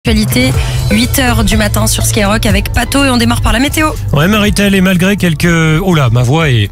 Actualité, 8h du matin sur Skyrock avec Pato et on démarre par la météo. Ouais, Maritel, et malgré quelques... Oh là, ma voix est...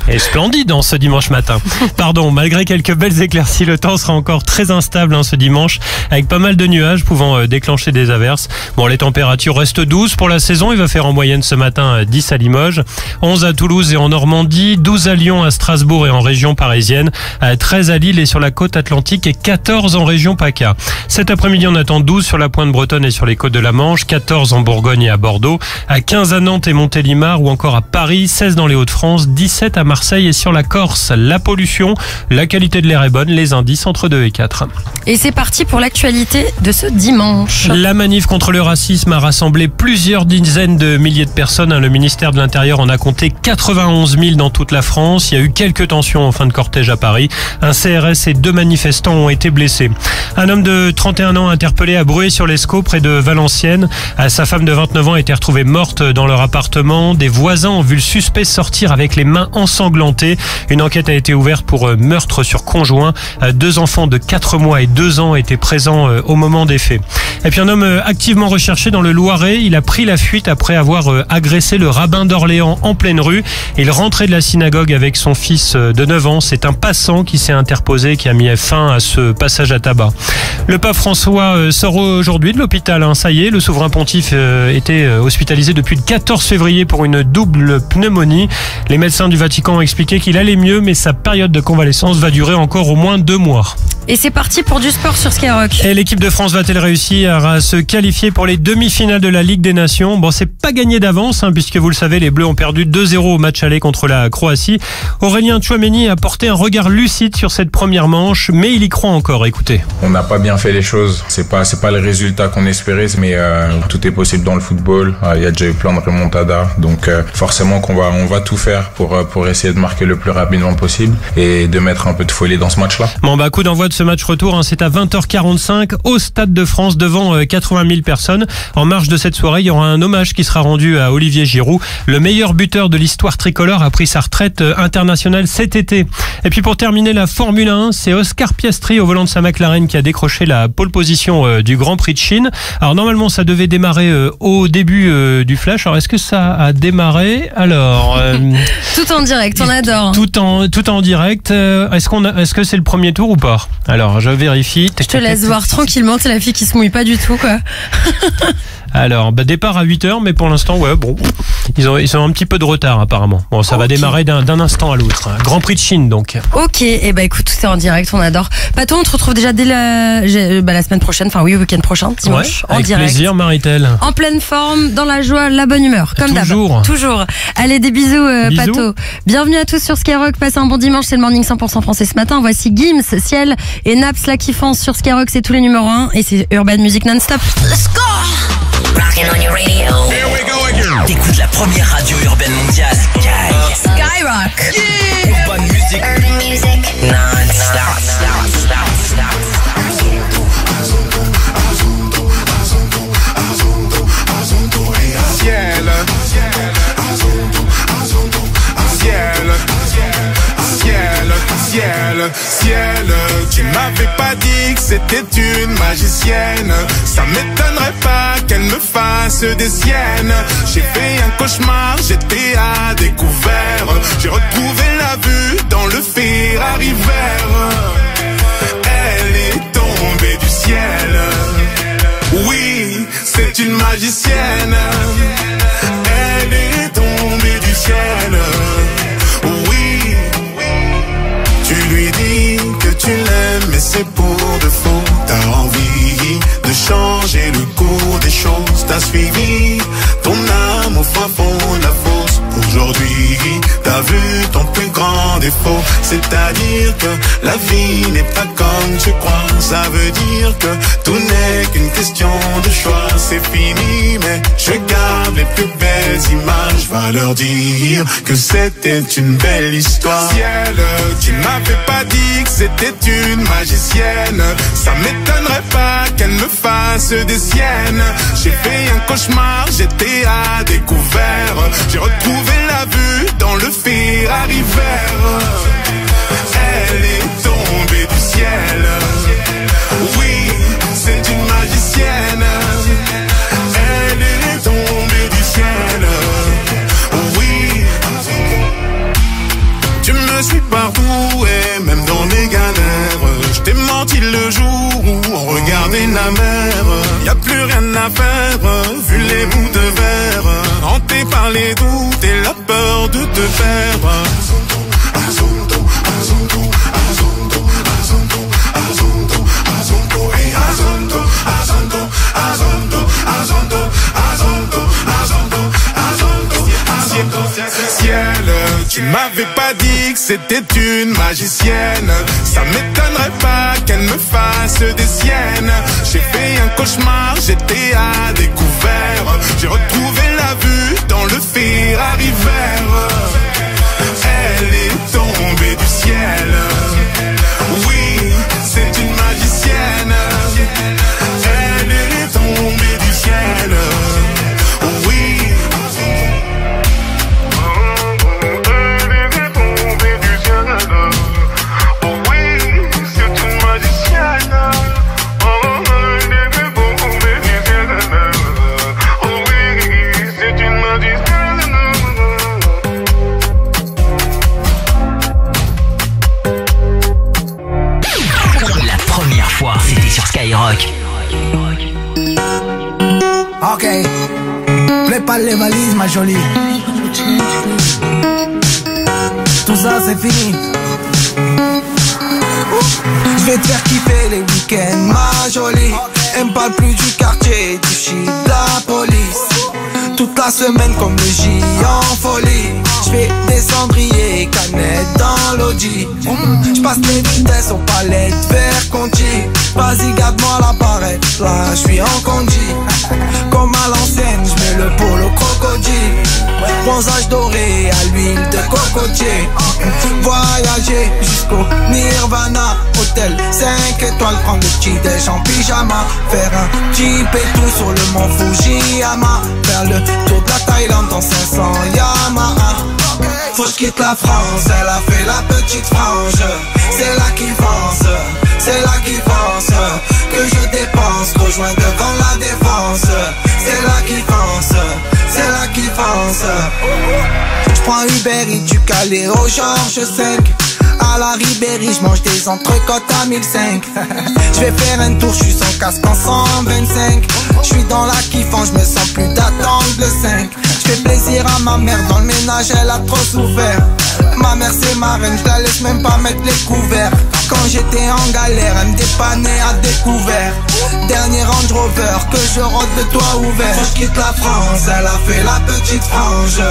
est splendide ce dimanche matin. Pardon, malgré quelques belles éclaircies, le temps sera encore très instable ce dimanche, avec pas mal de nuages pouvant déclencher des averses. Bon, les températures restent douces pour la saison. Il va faire en moyenne ce matin 10 à Limoges, 11 à Toulouse et en Normandie, 12 à Lyon, à Strasbourg et en région parisienne, 13 à Lille et sur la côte atlantique et 14 en région PACA. Cet après-midi, on attend 12 sur la pointe bretonne et sur les côtes de la Manche, 14 en Bourgogne et à Bordeaux, à 15 à Nantes et Montélimar ou encore à Paris, 16 dans les Hauts-de-France, 17 à Marseille et sur la Corse. La pollution, la qualité de l'air est bonne, les indices entre 2 et 4. Et c'est parti pour l'actualité de ce dimanche. La manif contre le racisme a rassemblé plusieurs dizaines de milliers de personnes. Le ministère de l'Intérieur en a compté 91 000 dans toute la France. Il y a eu quelques tensions en fin de cortège à Paris. Un CRS et 2 manifestants ont été blessés. Un homme de 31 ans interpellé à Bruay-sur-l'Escaut, près de Valenciennes. Sa femme de 29 ans a été retrouvée morte dans leur appartement. Des voisins ont vu le suspect sortir avec les mains ensanglantées. Une enquête a été ouverte pour meurtre sur conjoint. 2 enfants de 4 mois et 2 ans étaient présents au moment des faits. Et puis un homme activement recherché dans le Loiret. Il a pris la fuite après avoir agressé le rabbin d'Orléans en pleine rue. Il rentrait de la synagogue avec son fils de 9 ans. C'est un passant qui s'est interposé, qui a mis fin à ce passage à tabac. Le pape François sort aujourd'hui de l'hôpital. Ça y est, le souverain pontife était hospitalisé depuis le 14 février pour une double pneumonie. Les médecins du Vatican ont expliqué qu'il allait mieux, mais sa période de convalescence va durer encore au moins 2 mois. Et c'est parti pour du sport sur Skyrock. Et l'équipe de France va-t-elle réussir à se qualifier pour les demi-finales de la Ligue des Nations? Bon, c'est pas gagné d'avance, puisque vous le savez, les Bleus ont perdu 2-0 au match aller contre la Croatie. Aurélien Tchouaméni a porté un regard lucide sur cette première manche, mais il y croit encore. Écoutez. On n'a pas bien fait les choses. C'est pas le résultat qu'on espérait, mais tout est possible dans le football. Il y a déjà eu plein de remontadas, donc forcément on va tout faire pour essayer de marquer le plus rapidement possible et de mettre un peu de folie dans ce match-là. Bon, coup d'envoi de ce match retour, c'est à 20h45 au Stade de France devant 80 000 personnes. En marge de cette soirée, il y aura un hommage qui sera rendu à Olivier Giroud. Le meilleur buteur de l'histoire tricolore a pris sa retraite internationale cet été. Et puis pour terminer la Formule 1, c'est Oscar Piastri au volant de sa McLaren qui a décroché la pole position du Grand Prix de Chine. Alors normalement ça devait démarrer au début du flash. Alors est-ce que ça a démarré? Alors tout en direct, on adore. Tout en direct. Est-ce que c'est le premier tour ou pas? Alors je vérifie. Je te laisse voir tranquillement, c'est la fille qui se mouille pas du tout quoi. Alors, départ à 8h, mais pour l'instant, ouais, bon, ils ont un petit peu de retard apparemment. Bon, ça va démarrer d'un instant à l'autre. Grand Prix de Chine, donc. Ok, et écoute, tout est en direct, on adore. Pato, on te retrouve déjà dès la semaine prochaine, enfin oui, week-end prochain, dimanche, en avec direct. Plaisir, Maritel. En pleine forme, dans la joie, la bonne humeur, comme d'hab. Toujours. Allez, des bisous, Pato. Bienvenue à tous sur Skyrock, passez un bon dimanche, c'est le Morning 100% français ce matin. Voici Gims, Ciel et Naps, la kiffance sur Skyrock, c'est tous les numéros 1 et c'est Urban Music non-stop. Let's go! Rockin' on your radio. Here we go again. T'écoutes la première radio urbaine mondiale. Skyrock. Yeah. Urban Music. Urban Music. Non-stop. Ciel. Ciel, tu m'avais pas dit que c'était une magicienne. Ça m'étonnerait pas qu'elle me fasse des siennes. J'ai fait un cauchemar, j'étais à découvert. J'ai retrouvé la vue dans le Ferrari vert. Elle est tombée du ciel. Oui, c'est une magicienne. Elle est tombée du ciel. Tu lui dis que tu l'aimes, mais c'est pour de faux. T'as envie de changer le cours des choses. T'as suivi ton âme au fin fond de la fosse. Aujourd'hui, t'as vu ton plus grand défaut. C'est-à-dire que la vie n'est pas comme tu crois. Ça veut dire que tout n'est qu'une question de choix. C'est fini, mais je garde les plus belles images. Va leur dire que c'était une belle histoire. Ciel, tu m'avais pas dit que c'était une magicienne. Ça m'étonnerait pas qu'elle me fasse des siennes. J'ai fait un cauchemar, j'étais à découvert. J'ai retrouvé la vue dans le Ferrari vert. Elle est tombée du ciel. Oui, c'est une magicienne. rien à faire, vu les bouts de verre, hanté par les doutes et la peur de te perdre. Azondo, Azondo, Azondo, Azondo, Azondo, Azondo, et Azondo, Azondo, Azondo, Azondo, Azondo, Azondo, Azondo, Azondo. Ciel, tu m'avais pas dit que c'était une magicienne. Ça m'étonnerait pas qu'elle me fasse des siennes. J'ai fait un cauchemar, j'étais à découvert. J'ai retrouvé la vue dans le Ferrari vert. Elle est tombée du ciel. Oui, c'est une magicienne. Elle est tombée du ciel. Oui. C'était sur Skyrock. Ok, prépare les valises ma jolie. Tout ça c'est fini. Je vais te faire kiffer les week-ends ma jolie. Elle me parle plus du quartier, du shit, de la police. Toute la semaine comme le J en folie. J'fais des cendriers, canettes dans l'audi. J'passe les vitesses aux palettes vers Conti. Vas-y garde-moi la barrette, là j'suis en condi. Comme à l'ancienne, j'mets le polo crocodile. Bronzage doré à l'huile de cocotier. Voyager jusqu'au Nirvana. Hôtel 5 étoiles, prendre le petit déj en pyjama. Faire un jeep et tout sur le mont Fujiyama. Faire le tour de la Thaïlande dans 500 Yamaha. Faut que je quitte la France, elle a fait la petite frange. C'est là qui pense, c'est là qui pense. Que je dépense, rejoins devant la défense. C'est là qui pense, c'est là qui pense. J'prends Uber Eats du Calais au Georges 5. À la Ribéry, j'mange des entrecôtes à 1005. J'vais faire un tour, j'suis sans casque en 125. J'suis dans la kiffant, j'me sens plus d'attendre le 5. J'fais plaisir à ma mère, dans le ménage elle a trop souffert. Ma mère c'est ma reine, j'la laisse même pas mettre les couverts. Quand j'étais en galère, elle me dépannait à découvert. Dernier Range Rover, que je rentre le toit ouvert. Faut que je quitte la France, elle a fait la petite frange.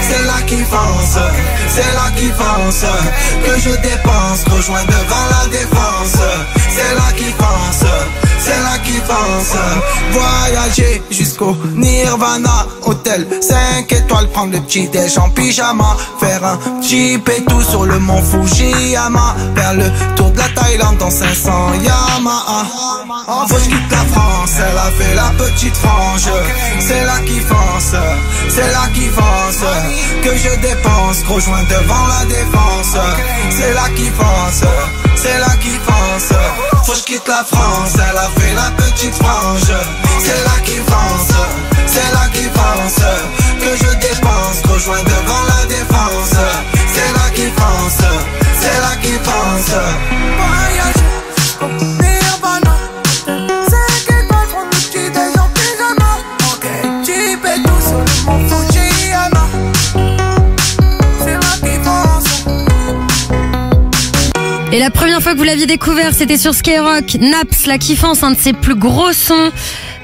C'est là qui pense, c'est là qui pense. Que je dépense, rejoins devant la défense. C'est là qui pense, c'est là qui pense. Voyager jusqu'au Nirvana. Hôtel 5 étoiles, prendre le petit déj en pyjama. Faire un jeep et tout sur le mont Fujiyama. Faire le tour de la Thaïlande dans 500 Yamaha. Faut que je quitte la France, elle a fait la petite frange. C'est là qui pense, c'est là qui pense. Que je dépense, rejoins devant la défense. C'est là qui pense, c'est là qui pense. Faut que je quitte la France, elle a fait la petite frange. C'est là qui pense, c'est là qui pense. Que je dépense, rejoins devant la défense. C'est là qui pense, c'est là qui pense. Voyager jusqu'au Nirvana. 5 étoiles, prendre le petit déj en pyjama. Ok, jeep et tout sur le mont Fujiyama. C'est là qui pense. Et la première fois que vous l'aviez découvert, c'était sur Skyrock. Naps, la kiffance, un de ses plus gros sons.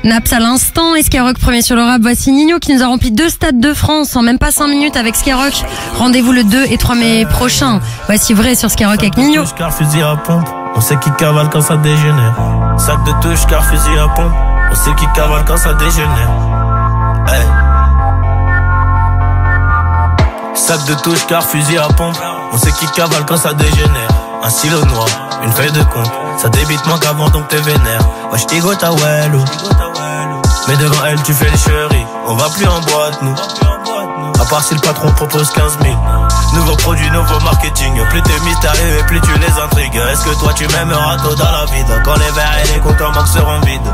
Naps à l'instant et Skyrock premier sur le rap. Voici Nino qui nous a rempli 2 stades de France en même pas 5 minutes avec Skyrock. Rendez-vous le 2 et 3 mai prochain. Voici Vrai sur Skyrock avec Nino. Car fusil à pompe, on sait qui cavale quand ça dégénère. Sac de touche car fusil à pompe, on sait qui cavale quand ça dégénère. Hey. Sac de touche car fusil à pompe, on sait qui cavale quand ça dégénère. Un stylo noir, une feuille de compte, ça débite moins qu'avant donc t'es vénère. Wesh t'égo ta wello, mais devant elle tu fais les chéris. On va plus en boîte nous, à part si le patron propose 15 000. Nouveau produit, nouveau marketing. Plus t'es mystérieux et plus tu les intrigues. Est-ce que toi tu m'aimeras tôt dans la vide? Quand les verres et les comptes en banque seront vides?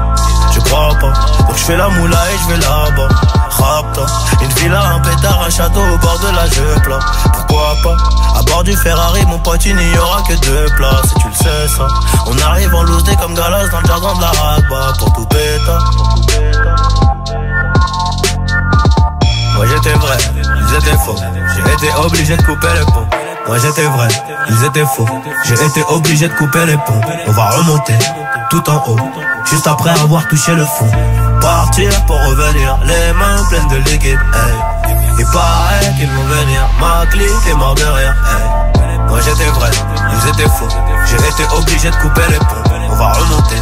Je crois pas, donc je fais la moula et je vais là-bas. Rapta, une villa, un pétard, un château au bord de la Jeupla. Pourquoi pas? À bord du Ferrari, mon pote, il n'y aura que 2 places. Et tu le sais ça. On arrive en loose comme Galas dans le jargon de la Ragba. Pour tout pétard. été obligé de couper les ponts. Moi j'étais vrai, ils étaient faux. J'ai été obligé de couper les ponts. On va remonter tout en haut, juste après avoir touché le fond. Partir pour revenir, les mains pleines de liquide, hey. Il paraît qu'ils vont venir, ma clique est mort de rire, hey. Moi j'étais vrai, ils étaient faux. J'ai été obligé de couper les ponts. On va remonter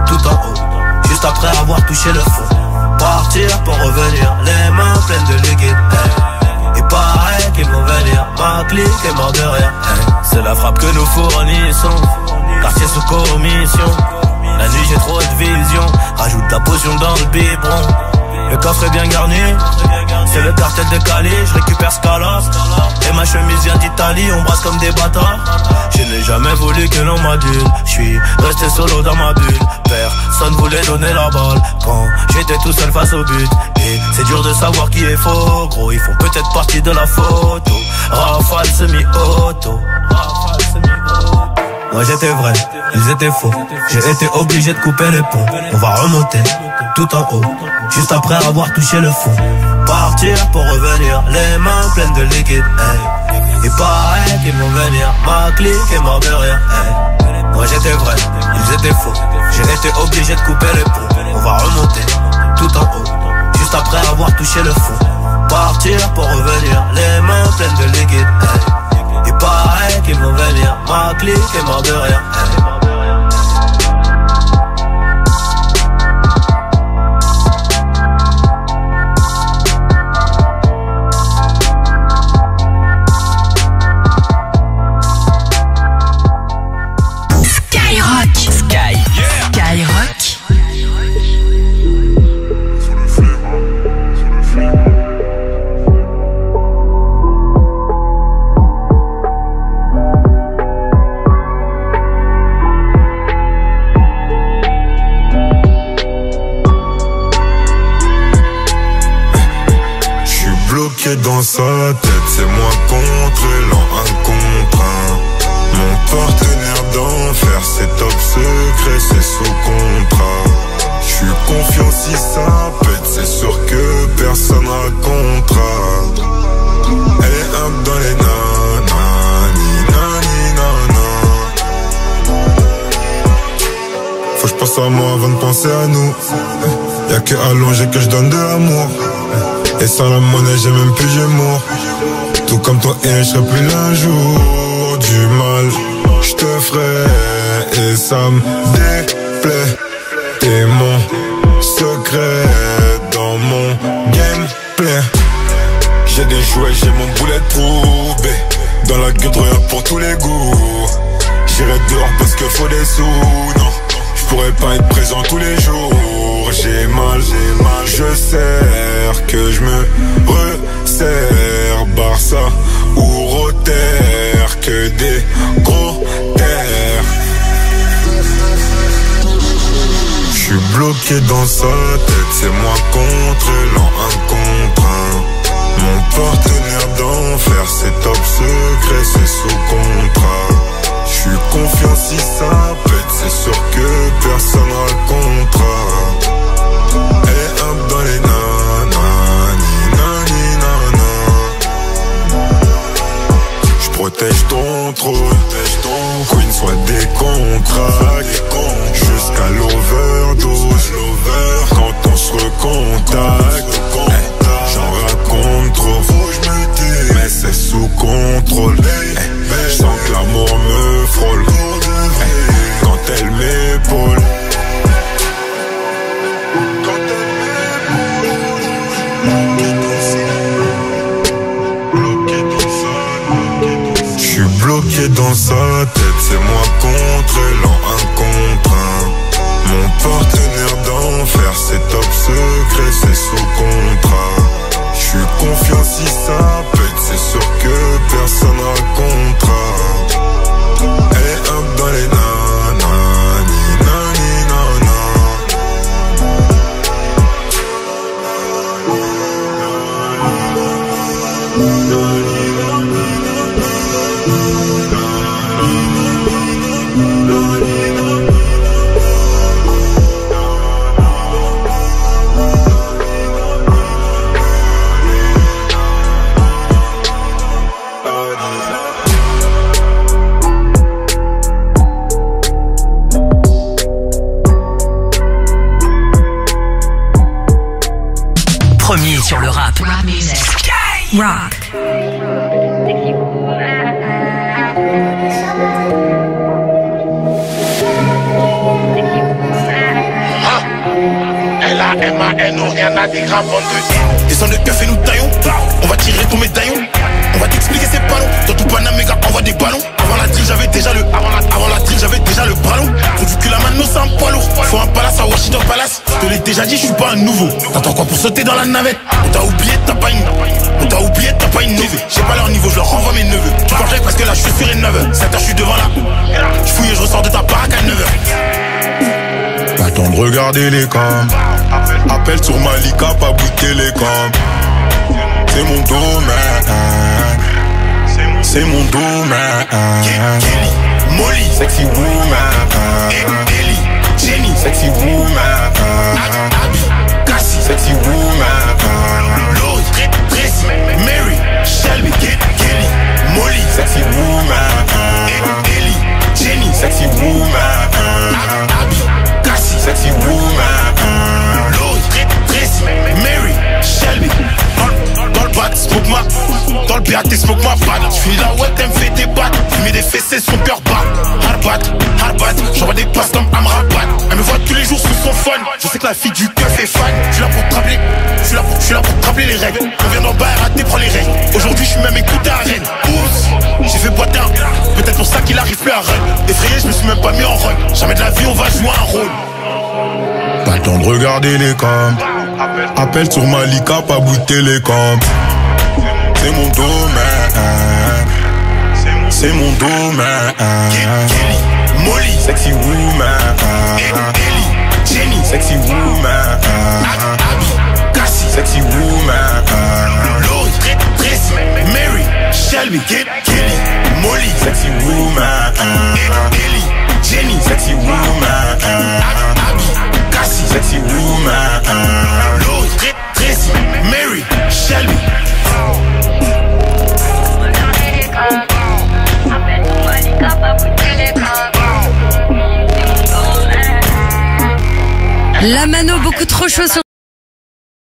tout en haut, juste après avoir touché le fond. Partir pour revenir, les mains pleines de liquide, hey. Il paraît qu'ils vont venir, ma clique est mort de rire, hey. C'est la frappe que nous fournissons, quartier sous commission. La nuit j'ai trop de vision, rajoute ta potion dans le biberon. Le coffre est bien garni, c'est le cartel de Cali, je récupère Scala. Et ma chemise vient d'Italie, on brasse comme des bâtards. Je n'ai jamais voulu que l'on m'adule, je suis resté solo dans ma bulle. Personne voulait donner la balle quand j'étais tout seul face au but. Et c'est dur de savoir qui est faux, gros, ils font peut-être partie de la photo. Rafale semi-auto. Moi j'étais vrai, ils étaient faux. J'ai été obligé de couper les ponts. On va remonter tout en haut, juste après avoir touché le fond. Partir pour revenir, les mains pleines de liquide, hey. Il paraît qu'ils vont venir, ma clique est mort de rire, hey. Moi j'étais vrai, ils étaient faux. J'ai été obligé de couper les ponts. On va remonter tout en haut, juste après avoir touché le fond. Partir pour revenir, les mains pleines de liquide, hey. Il paraît qu'ils vont venir, ma clique est mort de rire, hey. Dans sa tête, c'est moi contre l'an, un contre un. Mon partenaire d'enfer, c'est top secret, c'est sous contrat. J'suis confiant si ça pète, c'est sûr que personne racontera. Elle est up dans les faut que j'pense à moi avant de penser à nous. Y'a que allongé que j'donne de l'amour. Et sans la monnaie j'ai même plus Gémeaux. Tout comme toi et je serai plus l'un jour. Du mal j'te ferai et ça me déplaît. T'es mon secret dans mon gameplay. J'ai des jouets, j'ai mon bulletproof. Dans la gueule rien pour tous les goûts. J'irai dehors parce que faut des sous. Non, j'pourrais pas être présent tous les jours. J'ai mal, je sers que je me resserre. Barça ou Rotter, que des gros terres. J'suis bloqué dans sa tête, c'est moi contre l'an, un contre un. Mon partenaire d'enfer, c'est top secret, c'est sous contrat. J'suis confiant si ça pète, c'est sûr que personne racontera. Elle est up dans les J'protège ton trône, Queen soit des contrats. Jusqu'à l'overdose, quand on se recontacte. J'en raconte trop, mais c'est sous contrôle. J'sens que l'amour me frôle quand elle m'épaule. Bloqué dans sa tête, c'est moi contre l'an, un contre un. Mon partenaire d'enfer, c'est top secret, c'est sous contrat. J'suis confiant si ça pète, c'est sûr que personne racontera. Elle est up dans les Premier sur le rap. Rock. L-A-M-A-N-O, rien à des grammes de descends le keuf et nous taillons. On va tirer ton médaillon. On va t'expliquer c'est pas long. Dans tout Panamega envoie des ballons. Avant la drill j'avais déjà le ballon. Faut du cul à mano c'est un poids lourd. Faut un palace à Washington Palace. Je te l'ai déjà dit je suis pas un nouveau. T'attends quoi pour sauter dans la navette? On t'a oublié t'as pas une neveu. J'ai pas leur niveau je leur renvoie mes neveux. Tu parles parce que là je suis sur une 9h. 7h je suis devant là. Je fouille et je ressors de ta baraque à 9h. Pas le temps de regarder les cams. Appel sur Malika, pas bout de télécom. C'est mon domaine. C'est mon domaine. Molly, sexy woman. Ellie, Jenny, sexy woman. Abby, Cassie, sexy woman. Lord, Tracy, Mary, Shelby, Kelly, Molly, sexy woman. Ellie, Jenny, sexy woman. Abby, Cassie, sexy woman. Lord, Tracy, Mary, Shelby. Dans le bat, smoke ma. Dans le BAT, smoke ma batte. J'finis la ouette, elle me fait des battes. Fumer des fessées, son cœur bat. Hard bat. J'envoie des passes comme Amrabat. Elle me voit tous les jours sous son phone. Je sais que la fille du keuf est fan. Je suis là pour te rappeler. Je suis là pour te rappeler les règles. On vient d'en bas, raté, prends les règles. Aujourd'hui, je suis même écouté à Rennes. Oups, j'ai fait boiter un. Peut-être pour ça qu'il arrive plus à run. Effrayé, je me suis même pas mis en run. Jamais de la vie, on va jouer un rôle. Pas le temps de regarder les cams. Appel sur Malika, pas bout de télécom. C'est mon domaine. C'est mon domaine. Kelly, Molly, sexy woman. Ellie, Jenny, sexy woman. Abby, Cassie, sexy woman. Lord, Tracy, Mary, Shelby, Kelly, Molly, sexy woman. Ellie, Jenny, sexy woman. Abby, Cassie, sexy woman. Lord, Tracy, Mary, Shelby. La mano beaucoup trop chaud sur